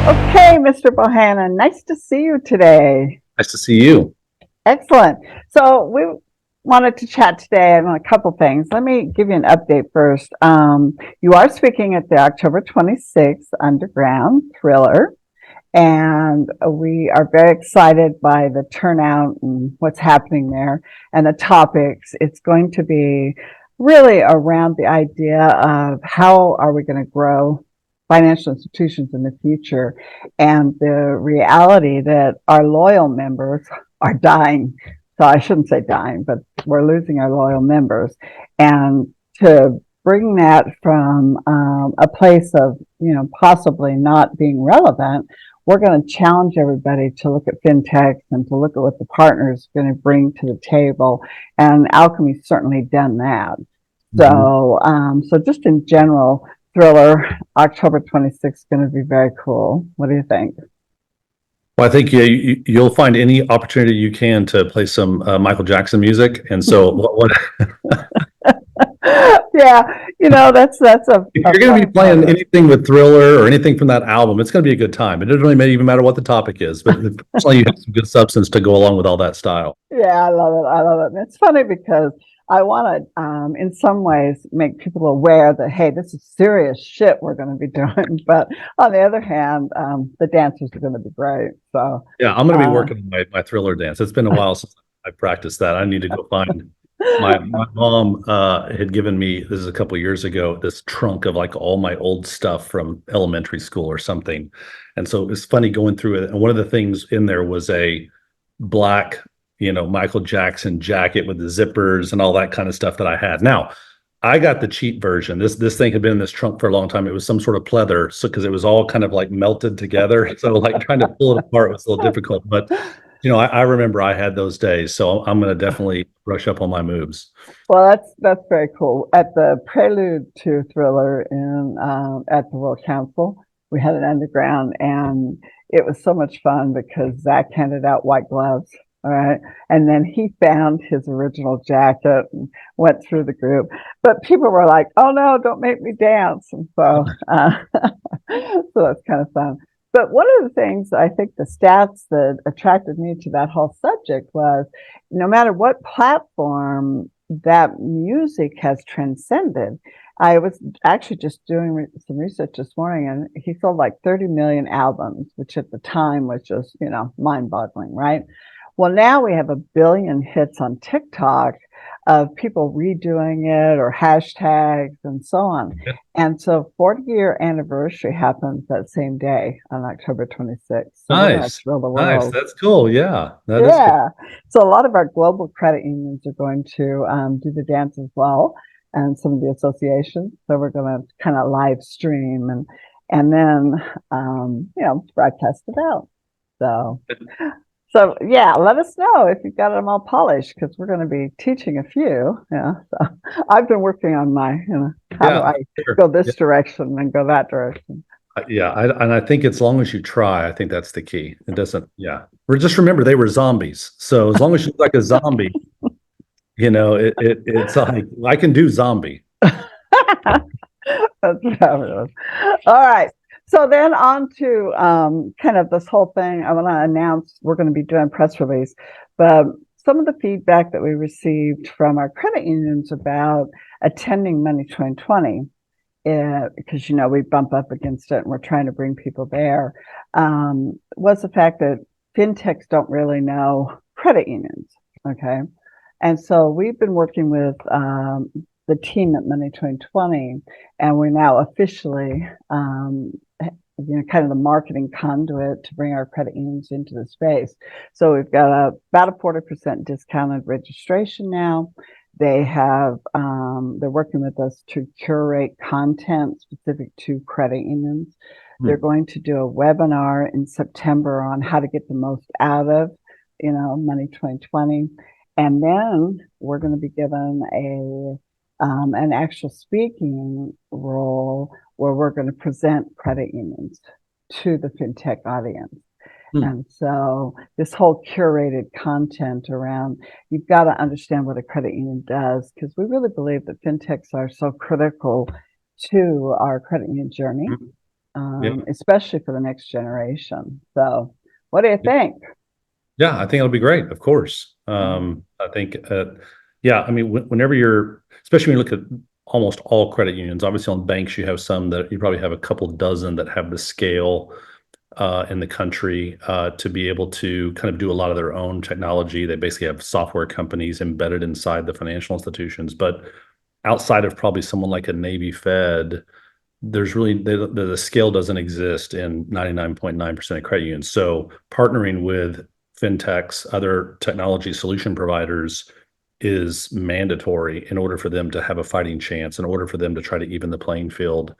Okay, Mr. Bohannon, nice to see you today. Nice to see you. Excellent. So we wanted to chat today on a couple things. Let me give you an update first. You are speaking at the October 26th Underground Thriller, and we are very excited by the turnout and what's happening there and the topics. It's going to be really around the idea of how are we going to grow financial institutions in the future, and the reality that our loyal members are dying. So I shouldn't say dying, but we're losing our loyal members. And to bring that from a place of, possibly not being relevant, we're going to challenge everybody to look at fintechs and to look at what the partners are going to bring to the table. And Alchemy's certainly done that. So, so just in general, Thriller, October 26th is going to be very cool. What do you think? Well, I think you'll find any opportunity you can to play some Michael Jackson music. And so, Yeah, that's if a you're going to funny be playing part. anything with Thriller or anything from that album, it's going to be a good time. It doesn't really even matter what the topic is, but personally, you have some good substance to go along with all that style. Yeah, I love it. I love it. And it's funny because I want to, in some ways, make people aware that, hey, this is serious shit we're going to be doing. But on the other hand, the dancers are going to be great. So, Yeah, I'm going to be uh, working on my Thriller dance. It's been a while since I practiced that. I need to go find my mom had given me, this is a couple of years ago, this trunk of like all my old stuff from elementary school or something. And so it's funny going through it. And one of the things in there was a black, Michael Jackson jacket with the zippers and all that kind of stuff that I had. Now, I got the cheap version. This thing had been in this trunk for a long time. It was some sort of pleather, so because it was all kind of like melted together. So like trying to pull it apart was a little difficult. But I remember I had those days, so I'm going to definitely brush up on my moves. well, that's very cool. At the Prelude to Thriller in at the World Council, we had an underground, and it was so much fun because Zach handed out white gloves. All right, and then he found his original jacket and went through the group. But people were like, "Oh no, don't make me dance!" And so, so that's kind of fun. But one of the things I think the stats that attracted me to that whole subject was no matter what platform that music has transcended. I was actually just doing some research this morning, and he sold like 30 million albums, which at the time was just, mind boggling, right? Well, now we have a billion hits on TikTok of people redoing it or hashtags and so on. And so 40-year anniversary happens that same day on October 26th. So we're going to Nice, thrill the nice. world. That's cool. Yeah, that is cool. Yeah. So a lot of our global credit unions are going to do the dance as well, and some of the associations. So we're going to kind of live stream and then broadcast it out. So yeah, let us know if you've got them all polished because we're going to be teaching a few. Yeah. So I've been working on my, how do Yeah, I sure. go this direction and go that direction? Yeah, and I think as long as you try, I think that's the key. It doesn't, yeah. Just remember they were zombies. So as long as you're like a zombie, it's like I can do zombie. That's fabulous. All right. So then on to kind of this whole thing. I want to announce we're going to be doing a press release, but some of the feedback that we received from our credit unions about attending Money 2020, because we bump up against it and we're trying to bring people there, was the fact that fintechs don't really know credit unions. Okay. And so we've been working with the team at Money 2020, and we're now officially, kind of the marketing conduit to bring our credit unions into the space. So we've got about a 40% discounted registration now. They have, they're working with us to curate content specific to credit unions. They're going to do a webinar in September on how to get the most out of, Money 2020. And then we're going to be given an actual speaking role where we're going to present credit unions to the fintech audience. And so this whole curated content around, you've got to understand what a credit union does, because we really believe that fintechs are so critical to our credit union journey. Yeah. especially for the next generation. So, what do you think? Yeah, I think it'll be great, of course. I think, yeah, I mean, whenever you're, especially when you look at almost all credit unions, obviously on banks, you have some that you probably have a couple dozen that have the scale in the country to be able to kind of do a lot of their own technology. They basically have software companies embedded inside the financial institutions. But outside of probably someone like a Navy Fed, there's really the scale doesn't exist in 99.9% of credit unions. So partnering with fintechs, other technology solution providers is mandatory in order for them to have a fighting chance, in order for them to try to even the playing field.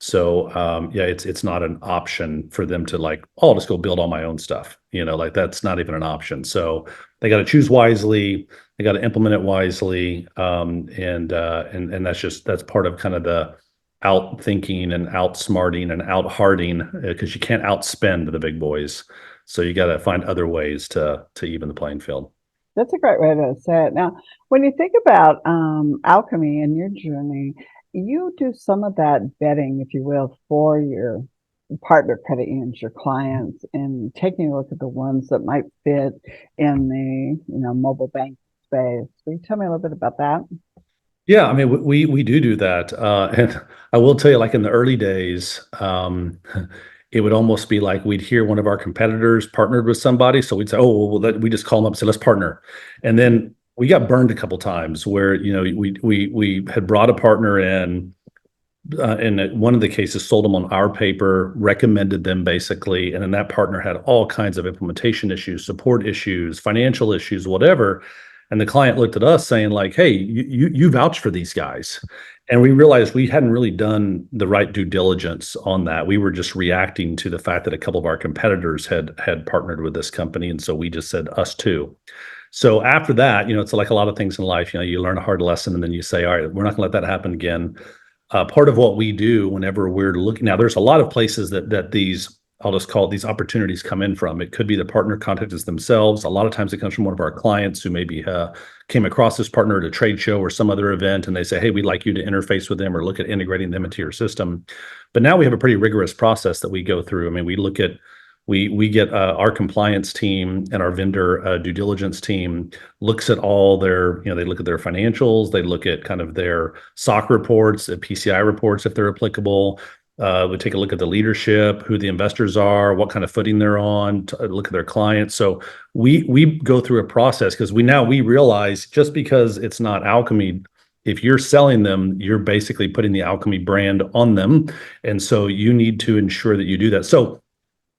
So yeah, it's not an option for them to like, oh, I'll just go build all my own stuff. Like that's not even an option. So they got to choose wisely, they got to implement it wisely, and that's part of kind of the out thinking and outsmarting and out harding because you can't outspend the big boys. So you got to find other ways to even the playing field. That's a great way to say it. Now, when you think about alchemy and your journey, you do some of that vetting, if you will, for your partner credit unions, your clients, and taking a look at the ones that might fit in the mobile bank space. Will you tell me a little bit about that? Yeah, I mean, we do that, and I will tell you, like in the early days, it would almost be like we'd hear one of our competitors partnered with somebody, so we'd say, "Oh, well, we just call them up and say, let's partner," and then we got burned a couple times where we had brought a partner in, in one of the cases, sold them on our paper, recommended them basically, and then that partner had all kinds of implementation issues, support issues, financial issues, whatever. And the client looked at us saying like, "Hey, you vouch for these guys," and we realized we hadn't really done the right due diligence on that. We were just reacting to the fact that a couple of our competitors had partnered with this company, and so we just said us too. So after that, it's like a lot of things in life. You learn a hard lesson, and then you say, "All right, we're not going to let that happen again." Part of what we do whenever we're looking now, there's a lot of places that these, I'll just call it, these opportunities come in from. It could be the partner contacts us themselves. A lot of times it comes from one of our clients who maybe came across this partner at a trade show or some other event, and they say, "Hey, we'd like you to interface with them or look at integrating them into your system." But now we have a pretty rigorous process that we go through. I mean, we get our compliance team and our vendor due diligence team looks at all their, they look at their financials, they look at kind of their SOC reports, PCI reports if they're applicable. We take a look at the leadership, who the investors are, what kind of footing they're on, look at their clients. So we go through a process because we realize just because it's not Alchemy, if you're selling them, you're basically putting the Alchemy brand on them, and so you need to ensure that you do that. So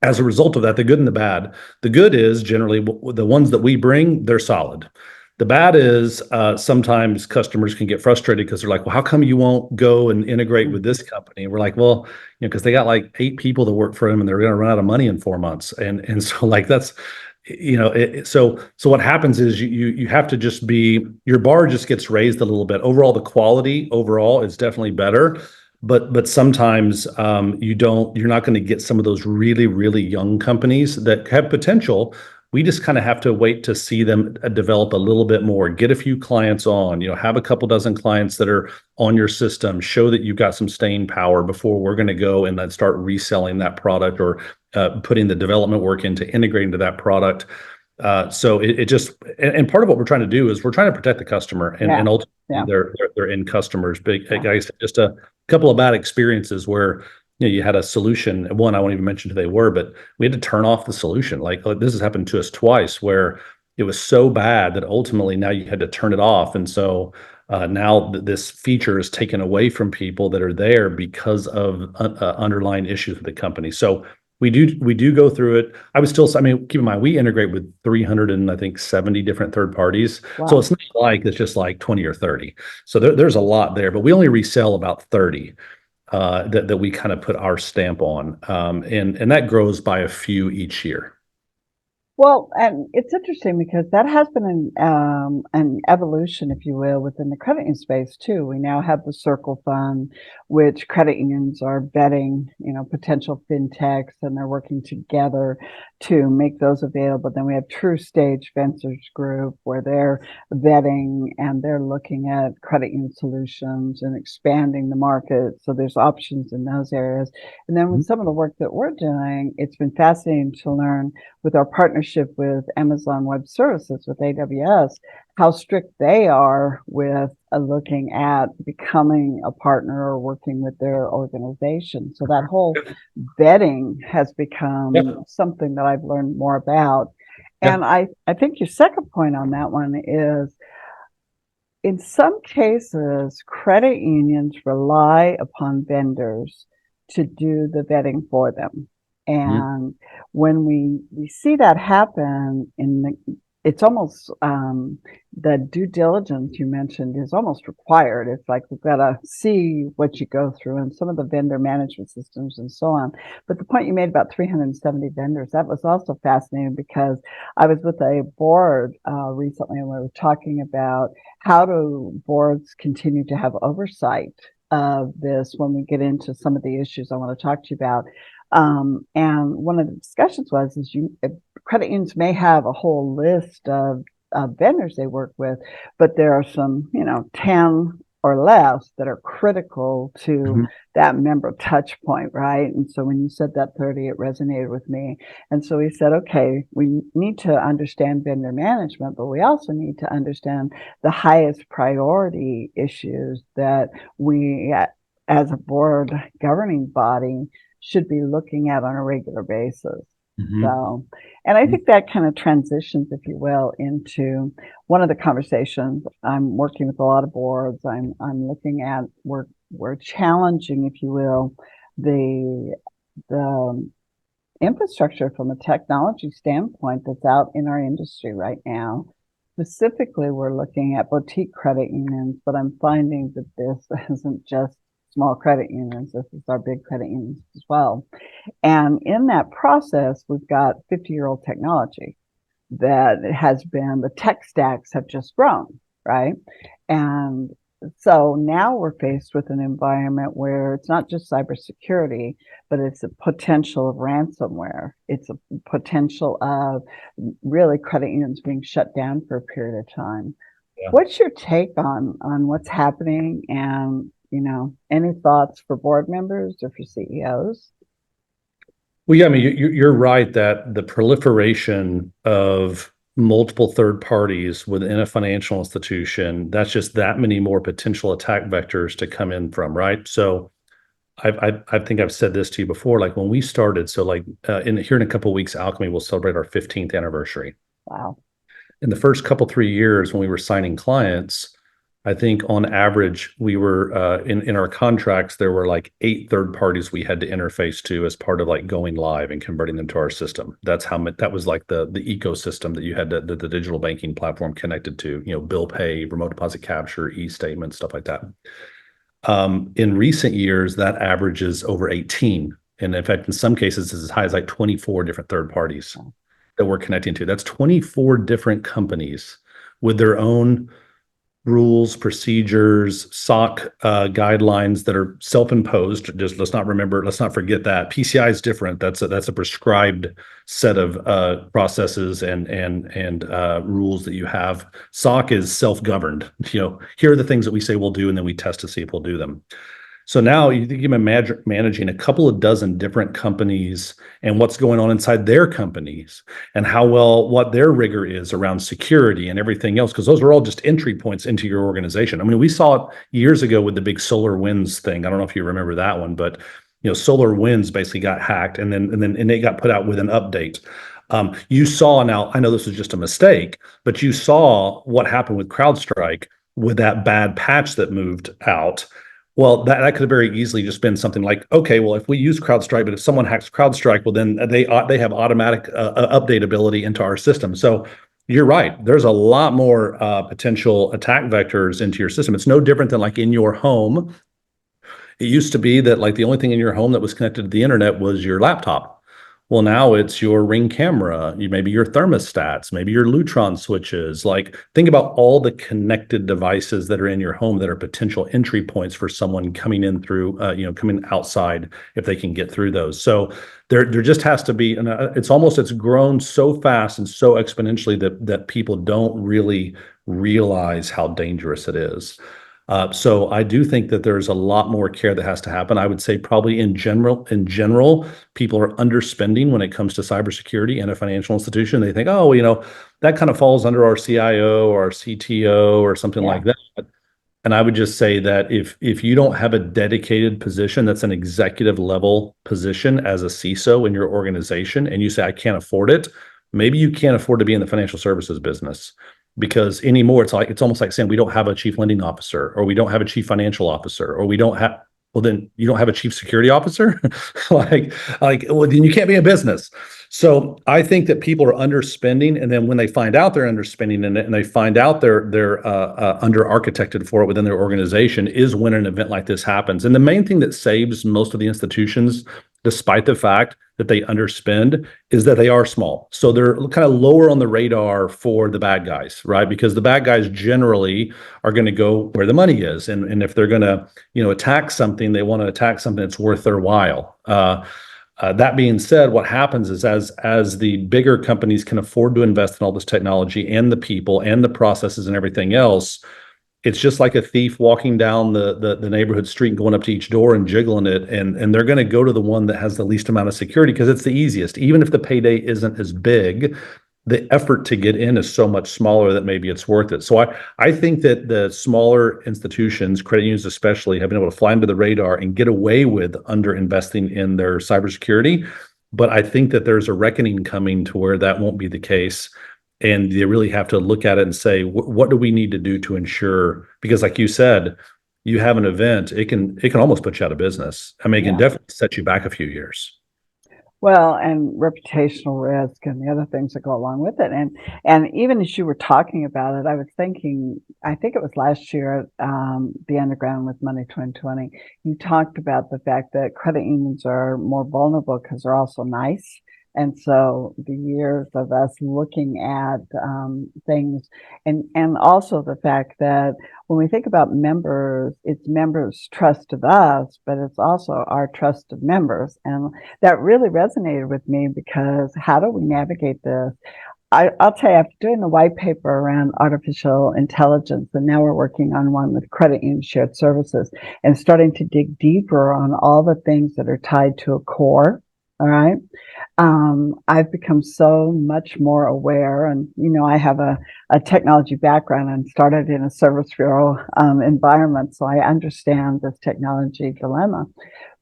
as a result of that, the good and the bad. The good is generally the ones that we bring, they're solid. The bad is sometimes customers can get frustrated because they're like, "Well, how come you won't go and integrate with this company?" And we're like, "Well, because they got like 8 people that work for them, and they're going to run out of money in 4 months." And so like that's, so what happens is you have to just be, your bar just gets raised a little bit. Overall, the quality overall is definitely better. But sometimes you're not going to get some of those really, really young companies that have potential. We just kind of have to wait to see them develop a little bit more, get a few clients on, have a couple dozen clients that are on your system, show that you've got some staying power before we're going to go and then start reselling that product or putting the development work into integrating to that product. So it just, and part of what we're trying to do is we're trying to protect the customer and ultimately Yeah. their end customers. But like I said, just a couple of bad experiences where you had a solution. One, I won't even mention who they were, but we had to turn off the solution. Like this has happened to us twice, where it was so bad that ultimately now you had to turn it off, and so now this feature is taken away from people that are there because of underlying issues with the company. So we do go through it. I mean, keep in mind, we integrate with 300 and I think 70 different third parties. So Wow. it's not like it's just like 20 or 30. So there's a lot there, but we only resell about 30 that we kind of put our stamp on. And that grows by a few each year. Well, and it's interesting because that has been an evolution, if you will, within the credit union space too. We now have the Circle Fund, which credit unions are vetting, potential fintechs, and they're working together to make those available. Then we have True Stage Ventures Group, where they're vetting and they're looking at credit union solutions and expanding the market. So there's options in those areas. And then with some of the work that we're doing, it's been fascinating to learn with our partnership with Amazon Web Services, with AWS, how strict they are with looking at becoming a partner or working with their organization. So that whole vetting has become something that I've learned more about. And I think your second point on that one is, in some cases, credit unions rely upon vendors to do the vetting for them. And when we see that happen it's almost the due diligence you mentioned is almost required. It's like we've got to see what you go through and some of the vendor management systems and so on. But the point you made about 370 vendors, that was also fascinating, because I was with a board recently, and we were talking about how do boards continue to have oversight of this when we get into some of the issues I want to talk to you about. And one of the discussions was, credit unions may have a whole list of vendors they work with, but there are some, 10 or less that are critical to that member touch point, right? And so when you said that 30, it resonated with me. And so we said, okay, we need to understand vendor management, but we also need to understand the highest priority issues that we, as a board governing body, should be looking at on a regular basis. So, and I think that kind of transitions, if you will, into one of the conversations. I'm working with a lot of boards. I'm looking at, we're challenging, if you will, the infrastructure from a technology standpoint that's out in our industry right now. Specifically, we're looking at boutique credit unions, but I'm finding that this isn't just small credit unions. This is our big credit unions as well. And in that process, we've got 50-year-old technology that has been, the tech stacks have just grown, right? And so now we're faced with an environment where it's not just cybersecurity, but it's a potential of ransomware. It's a potential of really credit unions being shut down for a period of time. What's your take on what's happening, and any thoughts for board members or for CEOs? Well, yeah, I mean, you're right that the proliferation of multiple third parties within a financial institution, that's just that many more potential attack vectors to come in from, right? So I think I've said this to you before, like when we started, so like here in a couple of weeks, Alchemy will celebrate our 15th anniversary. Wow. In the first couple, 3 years when we were signing clients, I think on average, we were in our contracts, there were like 8 third parties we had to interface to as part of like going live and converting them to our system. That's how much, that was like the ecosystem that you had the digital banking platform connected to, bill pay, remote deposit capture, e-statements, stuff like that. In recent years, that averages over 18. And in fact, in some cases, it's as high as like 24 different third parties that we're connecting to. That's 24 different companies with their own rules, procedures, SOC guidelines that are self-imposed. Just let's not forget that PCI is different. That's a prescribed set of processes and rules that you have. SOC is self-governed. Here are the things that we say we'll do, and then we test to see if we'll do them. So now you think you're managing a couple of dozen different companies and what's going on inside their companies and what their rigor is around security and everything else, because those are all just entry points into your organization. I mean, we saw it years ago with the big SolarWinds thing. I don't know if you remember that one, but SolarWinds basically got hacked and it got put out with an update. You saw, now I know this was just a mistake, but you saw what happened with CrowdStrike with that bad patch that moved out. Well, that could have very easily just been something like, okay, well, if we use CrowdStrike, but if someone hacks CrowdStrike, well, then they have automatic update ability into our system. So you're right. There's a lot more potential attack vectors into your system. It's no different than like in your home. It used to be that like the only thing in your home that was connected to the internet was your laptop. Well, now it's your Ring camera, maybe your thermostats, maybe your Lutron switches. Like, think about all the connected devices that are in your home that are potential entry points for someone coming in through, coming outside if they can get through those. So there just has to be, and it's grown so fast and so exponentially that people don't really realize how dangerous it is. So I do think that there's a lot more care that has to happen. I would say probably in general, people are underspending when it comes to cybersecurity in a financial institution. They think, oh, that kind of falls under our CIO or our CTO or something Yeah. like that. And I would just say that if you don't have a dedicated position that's an executive level position as a CISO in your organization, and you say, I can't afford it, maybe you can't afford to be in the financial services business. Because anymore, it's almost like saying we don't have a chief lending officer, or we don't have a chief financial officer, or we don't have, well, then you don't have a chief security officer. Well, then you can't be a business. So I think that people are underspending, and then when they find out they're underspending in it, and they find out they're under architected for it within their organization, is when an event like this happens. And the main thing that saves most of the institutions, despite the fact that they underspend, is that they are small. So they're kind of lower on the radar for the bad guys, right? Because the bad guys generally are going to go where the money is, and if they're going to attack something, they want to attack something that's worth their while. That being said, what happens is as the bigger companies can afford to invest in all this technology and the people and the processes and everything else, it's just like a thief walking down the neighborhood street and going up to each door and jiggling it, and they're going to go to the one that has the least amount of security because it's the easiest. Even if the payday isn't as big, the effort to get in is so much smaller that maybe it's worth it. So I think that the smaller institutions, credit unions especially, have been able to fly under the radar and get away with under investing in their cybersecurity. But I think that there's a reckoning coming to where that won't be the case. And you really have to look at it and say, what do we need to do to ensure? Because like you said, you have an event, it can almost put you out of business. I mean, it can Yeah. definitely set you back a few years. Well, and reputational risk and the other things that go along with it. And even as you were talking about it, I was thinking, I think it was last year at the Underground with Money 2020, you talked about the fact that credit unions are more vulnerable because they're also nice. And so the years of us looking at things, and also the fact that when we think about members, it's members' trust of us, but it's also our trust of members. And that really resonated with me because how do we navigate this? I'll tell you, after doing the white paper around artificial intelligence, and now we're working on one with credit union shared services and starting to dig deeper on all the things that are tied to a core. All right. I've become so much more aware, and I have a technology background and started in a service bureau environment, so I understand this technology dilemma.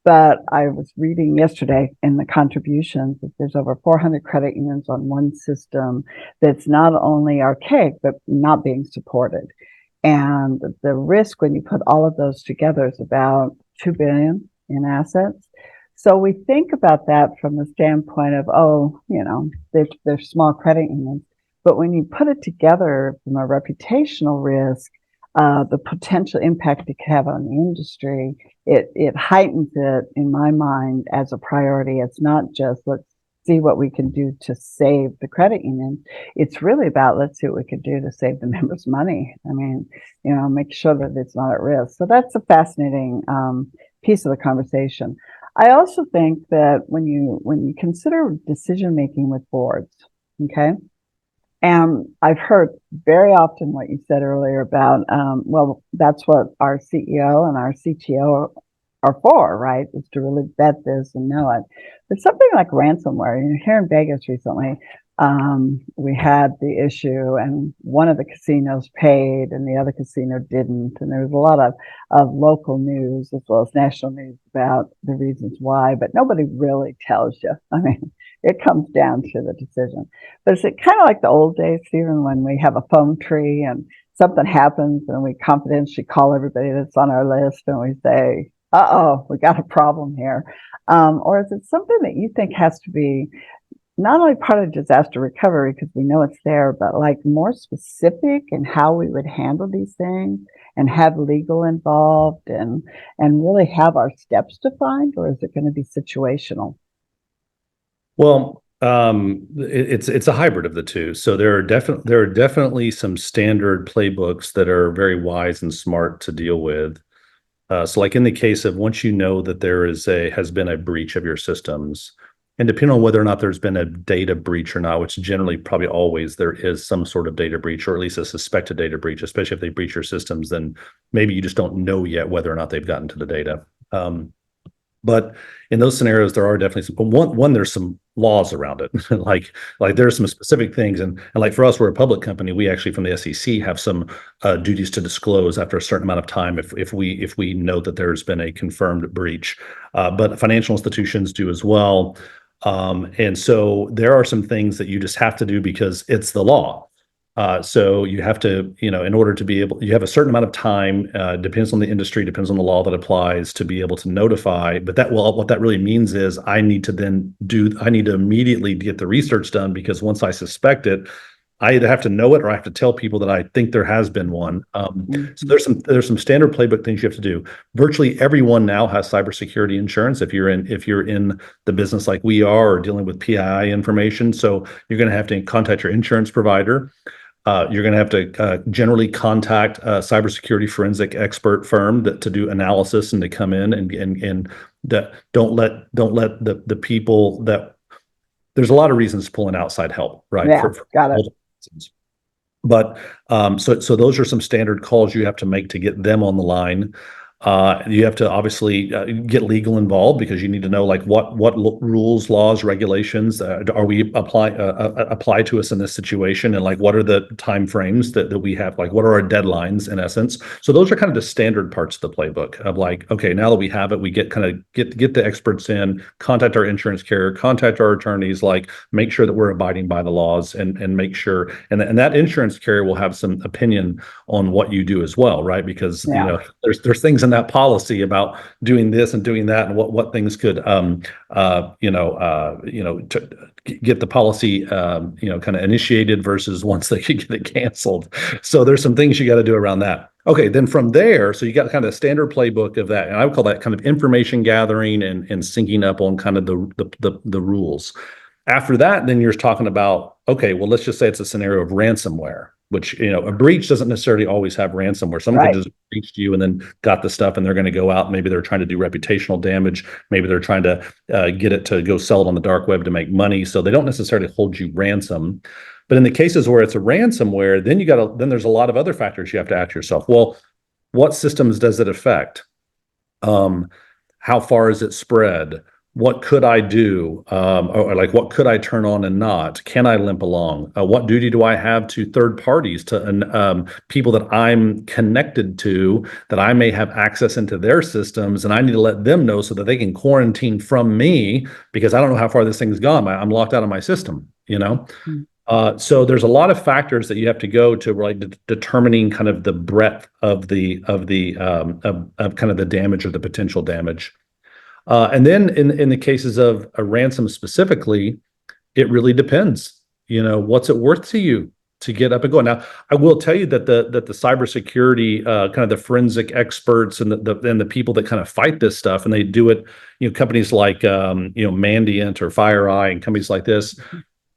But I was reading yesterday in the contributions that there's over 400 credit unions on one system that's not only archaic, but not being supported. And the risk when you put all of those together is about 2 billion in assets. So we think about that from the standpoint of, they're small credit unions. But when you put it together from a reputational risk, the potential impact it could have on the industry, it heightens it in my mind as a priority. It's not just let's see what we can do to save the credit union. It's really about let's see what we can do to save the members' money. I mean, make sure that it's not at risk. So that's a fascinating piece of the conversation. I also think that when you consider decision making with boards, okay, and I've heard very often what you said earlier about, well, that's what our CEO and our CTO are for, right? Is to really vet this and know it. But something like ransomware, here in Vegas recently, we had the issue and one of the casinos paid and the other casino didn't. And there was a lot of local news as well as national news about the reasons why, but nobody really tells you. I mean, it comes down to the decision. But is it kind of like the old days, Stephen, when we have a phone tree and something happens and we confidentially call everybody that's on our list and we say, uh-oh, we got a problem here. Or is it something that you think has to be not only part of disaster recovery because we know it's there, but like more specific in how we would handle these things and have legal involved and really have our steps defined, or is it going to be situational? Well, it's a hybrid of the two. So there are definitely some standard playbooks that are very wise and smart to deal with. So like in the case of once you know that has been a breach of your systems, and depending on whether or not there's been a data breach or not, which generally probably always there is some sort of data breach or at least a suspected data breach, especially if they breach your systems, then maybe you just don't know yet whether or not they've gotten to the data. But in those scenarios, there are definitely one. There's some laws around it, like there are some specific things, and like for us, we're a public company. We actually from the SEC have some duties to disclose after a certain amount of time if we know that there's been a confirmed breach. But financial institutions do as well, and so there are some things that you just have to do because it's the law. So you have to, in order to be able, you have a certain amount of time, depends on the industry, depends on the law that applies to be able to notify. But what that really means is I need to immediately get the research done because once I suspect it, I either have to know it or I have to tell people that I think there has been one. So there's some standard playbook things you have to do. Virtually everyone now has cybersecurity insurance if you're in the business like we are or dealing with PII information. So you're going to have to contact your insurance provider. You're going to have to generally contact a cybersecurity forensic expert firm to do analysis and to come in and that don't let the people that there's a lot of reasons pulling outside help, right? Yeah, got it. Reasons. But so those are some standard calls you have to make to get them on the line. You have to obviously get legal involved because you need to know like what rules, laws, regulations are we apply to us in this situation, and like what are the time frames that we have, like what are our deadlines in essence. So those are kind of the standard parts of the playbook of like, okay, now that we have it, we get the experts in, contact our insurance carrier, contact our attorneys, like make sure that we're abiding by the laws and make sure, and that insurance carrier will have some opinion on what you do as well, right? Because there's things in that policy about doing this and doing that, and what things could get the policy kind of initiated versus once they could get it canceled. So there's some things you got to do around that. Okay, then from there, so you got kind of a standard playbook of that, and I would call that kind of information gathering and syncing up on kind of the rules. After that, then you're talking about, okay, well, let's just say it's a scenario of ransomware, which, a breach doesn't necessarily always have ransomware. Someone could just breached you and then got the stuff and they're going to go out. Maybe they're trying to do reputational damage. Maybe they're trying to get it to go sell it on the dark web to make money. So they don't necessarily hold you ransom. But in the cases where it's a ransomware, then there's a lot of other factors you have to ask yourself. Well, what systems does it affect? How far is it spread? What could I do? Or like, what could I turn on and not? Can I limp along? What duty do I have to third parties, to people that I'm connected to, that I may have access into their systems, and I need to let them know so that they can quarantine from me because I don't know how far this thing's gone. I'm locked out of my system, So there's a lot of factors that you have to go to like determining kind of the breadth of of kind of the damage or the potential damage. And then in the cases of a ransom specifically, it really depends. What's it worth to you to get up and go? Now, I will tell you that the cybersecurity kind of the forensic experts and the people that kind of fight this stuff, and they do it, companies like Mandiant or FireEye and companies like this.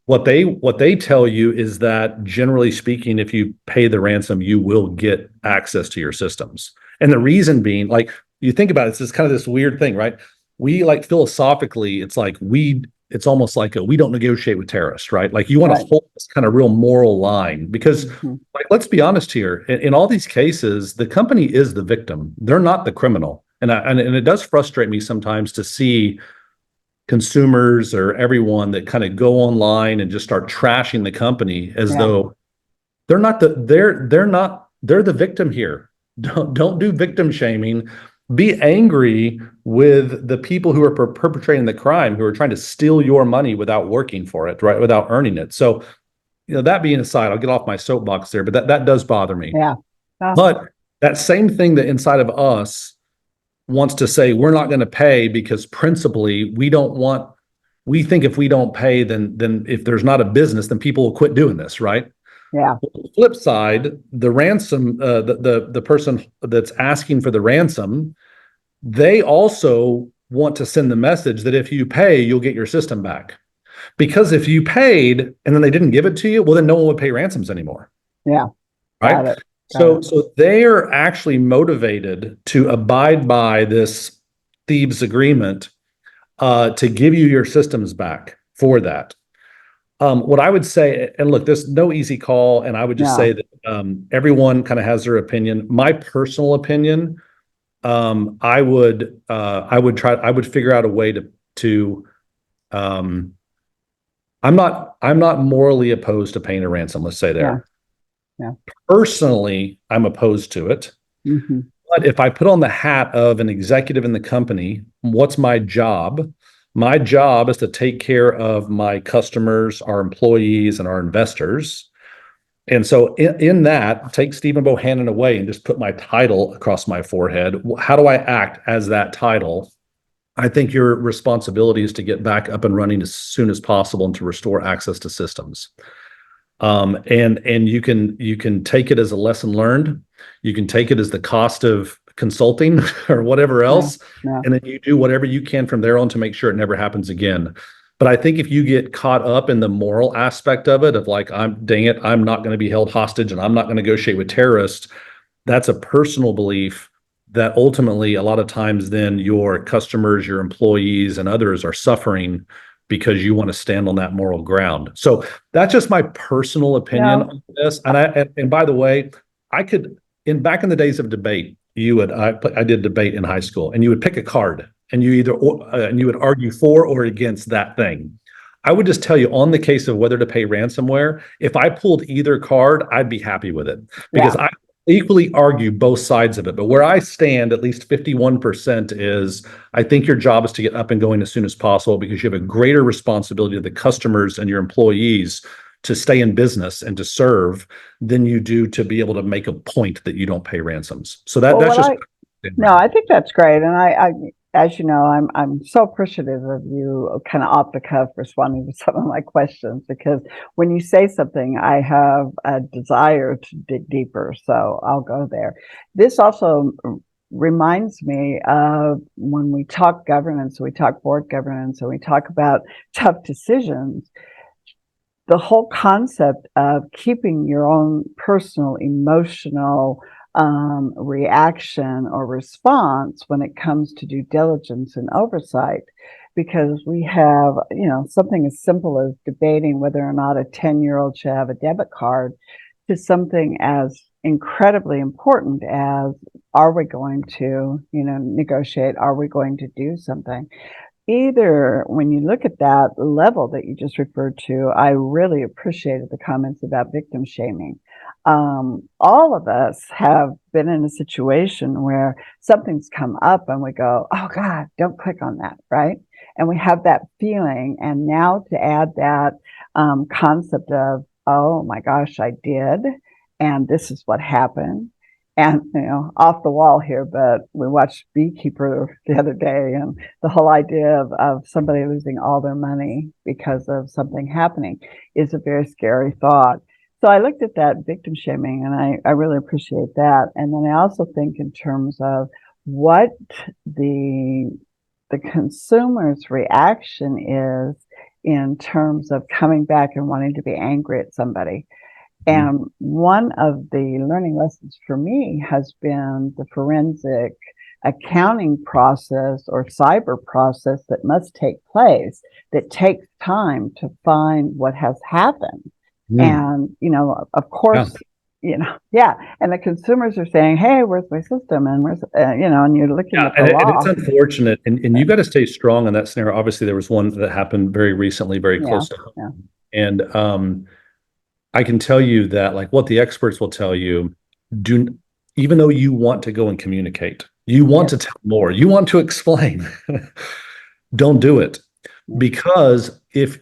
What they tell you is that generally speaking, if you pay the ransom, you will get access to your systems. And the reason being, like, you think about it, it's just kind of this weird thing, right? We like philosophically, it's like it's almost like we don't negotiate with terrorists, right? Like you want to hold this kind of real moral line because like, let's be honest here. In all these cases, the company is the victim. They're not the criminal. And it does frustrate me sometimes to see consumers or everyone that kind of go online and just start trashing the company as though they're the victim here. Don't do victim shaming. Be angry with the people who are perpetrating the crime, who are trying to steal your money without working for it, right? Without earning it. So, that being aside, I'll get off my soapbox there, but that does bother me. Yeah. But that same thing that inside of us wants to say we're not going to pay because principally we think if we don't pay, then if there's not a business, then people will quit doing this, right? Yeah. On the flip side, the ransom, the person that's asking for the ransom, they also want to send the message that if you pay, you'll get your system back. Because if you paid and then they didn't give it to you, well, then no one would pay ransoms anymore. Yeah. Got Right. it. So they are actually motivated to abide by this thieves agreement to give you your systems back for that. What I would say, and look, there's no easy call, and I would just say No. that everyone kind of has their opinion. My personal opinion, I would figure out a way to um, I'm not morally opposed to paying a ransom, let's say Yeah. there. Yeah. Personally, I'm opposed to it. Hmm. But if I put on the hat of an executive in the company, what's my job? My job is to take care of my customers, our employees, and our investors. And so in that, take Stephen Bohannon away and just put my title across my forehead. How do I act as that title? I think your responsibility is to get back up and running as soon as possible and to restore access to systems. And you can take it as a lesson learned. You can take it as the cost of consulting or whatever Yeah. else, Yeah. and then you do whatever you can from there on to make sure it never happens again. But I think if you get caught up in the moral aspect of it, of like, dang it, I'm not going to be held hostage and I'm not going to negotiate with terrorists, that's a personal belief that ultimately a lot of times then your customers, your employees, and others are suffering because you want to stand on that moral ground. So that's just my personal opinion No. on this. And by the way, I could back in the days of debate, I did debate in high school, and you would pick a card, and you would argue for or against that thing. I would just tell you on the case of whether to pay ransomware, if I pulled either card, I'd be happy with it because Yeah. I equally argue both sides of it. But where I stand, at least 51% is I think your job is to get up and going as soon as possible because you have a greater responsibility to the customers and your employees to stay in business and to serve than you do to be able to make a point that you don't pay ransoms. So Well, that's what just I no, I think that's great, and as you know, I'm so appreciative of you, kind of off the cuff, responding to some of my questions because when you say something, I have a desire to dig deeper, so I'll go there. This also reminds me of when we talk governance, we talk board governance, and we talk about tough decisions. The whole concept of keeping your own personal emotional reaction or response when it comes to due diligence and oversight, because we have, something as simple as debating whether or not a 10-year-old should have a debit card to something as incredibly important as, are we going to, negotiate? Are we going to do something? Either when you look at that level that you just referred to, I really appreciated the comments about victim shaming. All of us have been in a situation where something's come up and we go, oh God, don't click on that, right? And we have that feeling. And now to add that concept of, oh my gosh, I did, and this is what happened. And, off the wall here, but we watched Beekeeper the other day, and the whole idea of somebody losing all their money because of something happening is a very scary thought. So I looked at that victim shaming, and I really appreciate that. And then I also think in terms of what the consumer's reaction is in terms of coming back and wanting to be angry at somebody. And one of the learning lessons for me has been the forensic accounting process or cyber process that must take place, that takes time to find what has happened. And, of course, yeah. And the consumers are saying, hey, where's my system? And where's, and you're looking Yeah, at the and it's law. unfortunate, and you got to stay strong in that scenario. Obviously, there was one that happened very recently, very Yeah. close to home. Yeah. And I can tell you that, like what the experts will tell you, do even though you want to go and communicate, you want to tell more, you want to explain, don't do it because if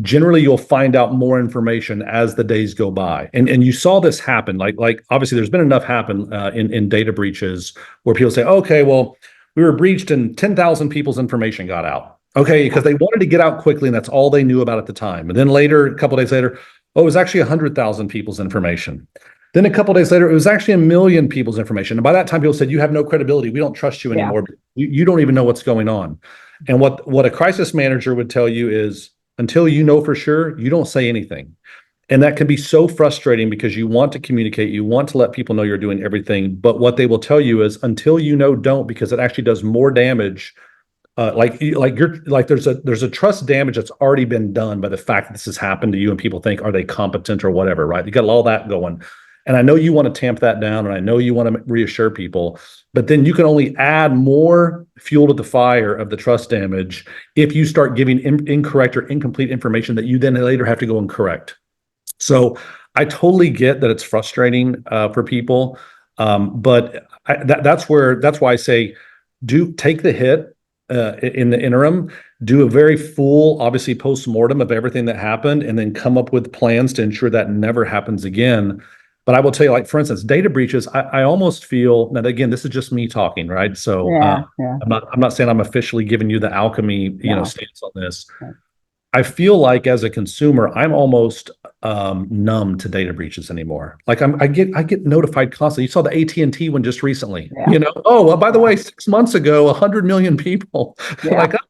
generally you'll find out more information as the days go by, and you saw this happen, like obviously there's been enough happen in data breaches where people say, okay, well, we were breached and 10,000 people's information got out. Okay, because they wanted to get out quickly and that's all they knew about at the time. And then later, a couple of days later, oh, it was actually 100,000 people's information. Then a couple of days later, it was actually 1 million people's information. And by that time, people said, you have no credibility. We don't trust you anymore. You don't even know what's going on. And what a crisis manager would tell you is until you know for sure, you don't say anything. And that can be so frustrating because you want to communicate, you want to let people know you're doing everything, but what they will tell you is until you know, don't, because it actually does more damage. There's a trust damage that's already been done by the fact that this has happened to you, and people think, are they competent or whatever, right? You got all that going. And I know you want to tamp that down, and I know you want to reassure people, but then you can only add more fuel to the fire of the trust damage if you start giving incorrect or incomplete information that you then later have to go and correct. So I totally get that it's frustrating for people, but that's why I say do take the hit in the interim, do a very full, obviously post-mortem of everything that happened, and then come up with plans to ensure that never happens again. But I will tell you, like for instance, data breaches. I almost feel now. Again, this is just me talking, right? So Yeah, yeah, I'm not saying I'm officially giving you the alchemy, no. stance on this. I feel like as a consumer, I'm almost numb to data breaches anymore. Like I get notified constantly. You saw the AT&T one just recently. Yeah, Oh, well, by the yeah, way, 6 months ago, 100 million people. yeah. Like, okay.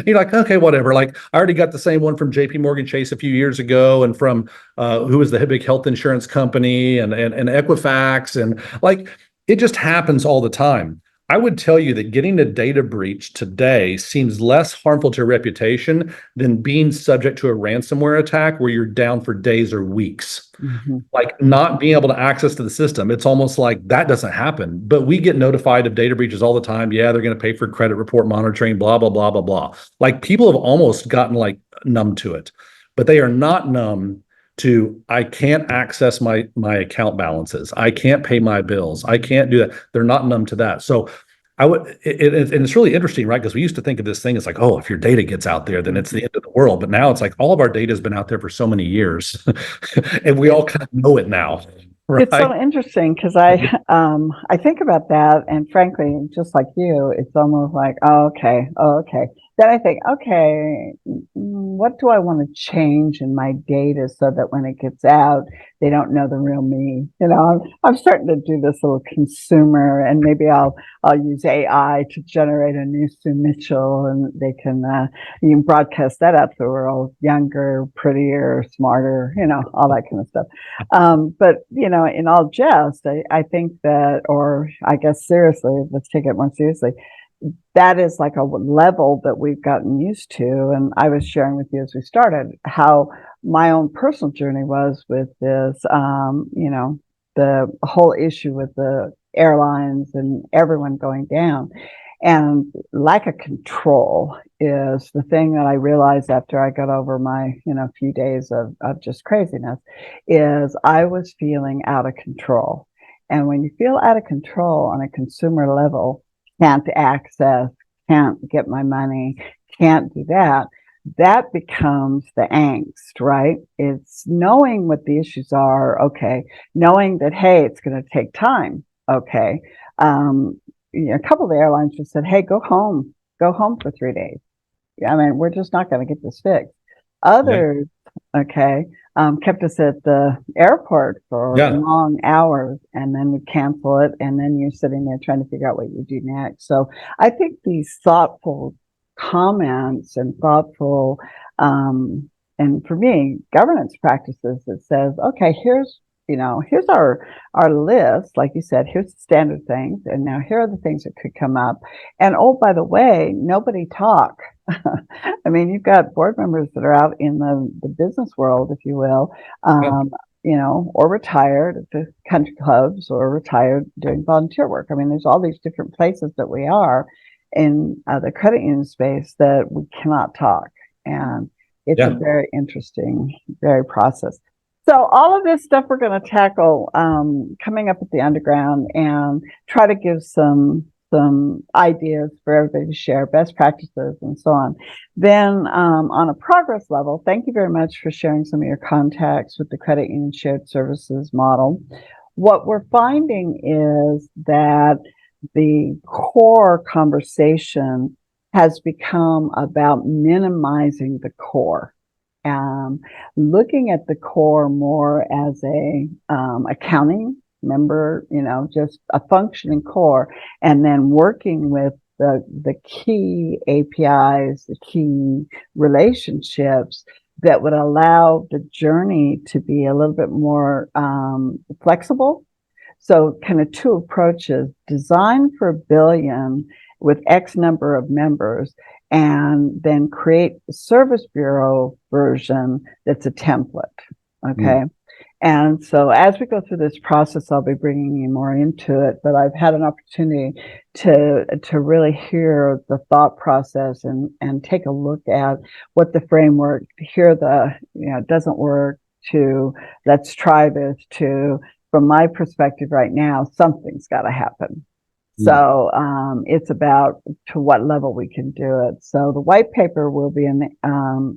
You're like, okay, whatever. Like, I already got the same one from JP Morgan Chase a few years ago, and from who was the big health insurance company, and Equifax, and like it just happens all the time. I would tell you that getting a data breach today seems less harmful to your reputation than being subject to a ransomware attack where you're down for days or weeks. Mhm. Like not being able to access to the system, it's almost like that doesn't happen. But we get notified of data breaches all the time. Yeah, they're going to pay for credit report monitoring, blah, blah, blah, blah, blah. Like people have almost gotten like numb to it, but they are not numb to I can't access my account balances. I can't pay my bills. I can't do that. They're not numb to that. So and it's really interesting, right? Because we used to think of this thing as like, oh, if your data gets out there, then it's the end of the world. But now it's like all of our data has been out there for so many years, and we all kind of know it now, It's so right? interesting because I think about that, and frankly, just like you, it's almost like, oh, okay. Then I think, okay, what do I want to change in my data so that when it gets out, they don't know the real me? I'm starting to do this little consumer, and maybe I'll use AI to generate a new Sue Mitchell, and they can you can broadcast that out to the world, younger, prettier, smarter, all that kind of stuff. But in all jest, I think that, or I guess seriously, let's take it more seriously. That is like a level that we've gotten used to. And I was sharing with you as we started how my own personal journey was with this, the whole issue with the airlines and everyone going down. And lack of control is the thing that I realized after I got over my, few days of just craziness, is I was feeling out of control. And when you feel out of control on a consumer level, can't access, can't get my money, can't do that, that becomes the angst, right? It's knowing what the issues are, okay, knowing that, hey, it's going to take time, okay. A couple of the airlines just said, hey, go home for 3 days. I mean, we're just not going to get this fixed. Yeah, Others, okay, kept us at the airport for yeah, long hours and then would cancel it. And then you're sitting there trying to figure out what you do next. So I think these thoughtful comments and thoughtful, and for me, governance practices that says, okay, here's our list. Like you said, here's the standard things. And now here are the things that could come up. And oh, by the way, nobody talk. I mean, you've got board members that are out in the business world, if you will, yeah, or retired at the country clubs or retired doing volunteer work. I mean, there's all these different places that we are in the credit union space that we cannot talk. And it's a yeah. very interesting, very process. So all of this stuff we're going to tackle coming up at the underground and try to give some ideas for everybody to share best practices and so on. Then on a progress level, thank you very much for sharing some of your contacts with the credit union shared services model. What we're finding is that the core conversation has become about minimizing the core. Looking at the core more as a accounting member, just a functioning core, and then working with the key APIs, the key relationships that would allow the journey to be a little bit more flexible. So kind of two approaches: design for 1 billion with X number of members, and then create the service bureau version that's a template. Okay. And so as we go through this process, I'll be bringing you more into it, but I've had an opportunity to really hear the thought process and take a look at what the framework, hear the, it doesn't work, to let's try this, to, from my perspective right now, something's got to happen. So it's about to what level we can do it. So the white paper will be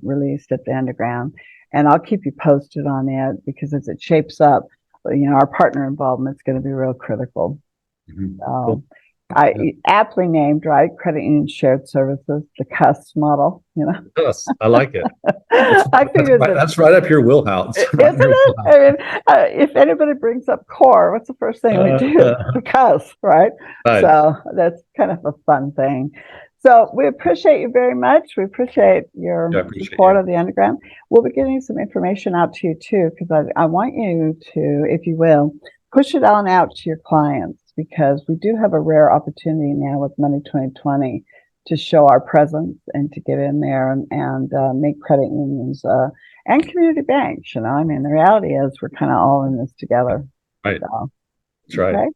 released at the underground, and I'll keep you posted on it, because as it shapes up, our partner involvement is going to be real critical. Cool. I aptly named, right, Credit Union Shared Services, the CUS model. Yes, I like it. I figured That's right up your wheelhouse. Isn't it? I mean, if anybody brings up core, what's the first thing we do? Because, right? Right. So that's kind of a fun thing. So we appreciate you very much. We appreciate your support of the underground. We'll be getting some information out to you too, because I want you to, if you will, push it on out to your clients, because we do have a rare opportunity now with Money 2020 to show our presence and to get in there and make credit unions and community banks. I mean, the reality is we're kind of all in this together. Right. So, that's right. Okay.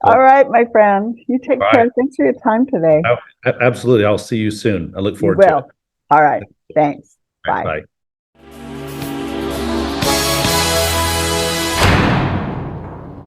All right, my friend. You take care. Thanks for your time today. Absolutely. I'll see you soon. I look forward to it. All right. Thanks. Bye. Bye.